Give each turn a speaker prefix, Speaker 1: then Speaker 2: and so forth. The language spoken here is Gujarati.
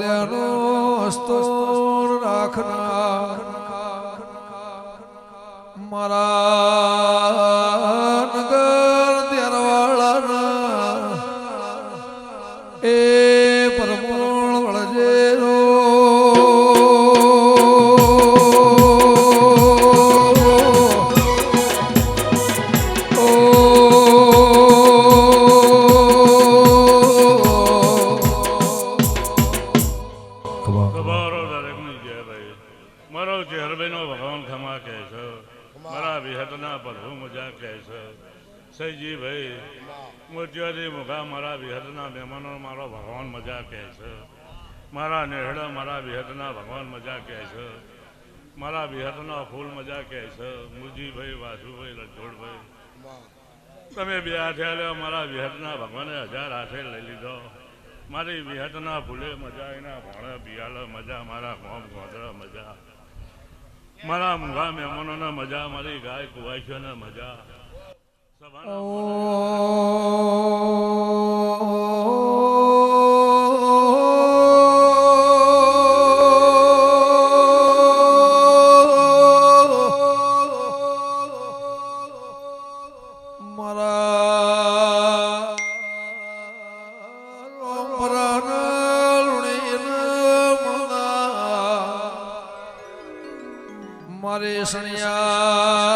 Speaker 1: ભળેનો હસ્તો રાખનાર મારા નગર ત્યારવાળાના એ પરમોળ વળજેરો
Speaker 2: સહીજી ભાઈ મોતિયાથી મુખા મારા વિહતના મહેમાનો મારો ભગવાન મજા કહે છે મારા નેહડા મારા વિહતના ભગવાન મજા કહે છે મારા વિહતના ફૂલ મજા કહે છે મુજીભાઈ વાસુભાઈ રણછોડભાઈ તમે બે હાથે લ્યો મારા વિહતના ભગવાને 1000 હાથે લઈ લીધો મારી વિહતના ફૂલે મજા એના ભોણે બિયાલે મજા મારા ગોમ ગોધરા મજા મારા મુખા મહેમાનોને મજા મારી ગાય કુવાઈઓને મજા
Speaker 1: મારે સણિયા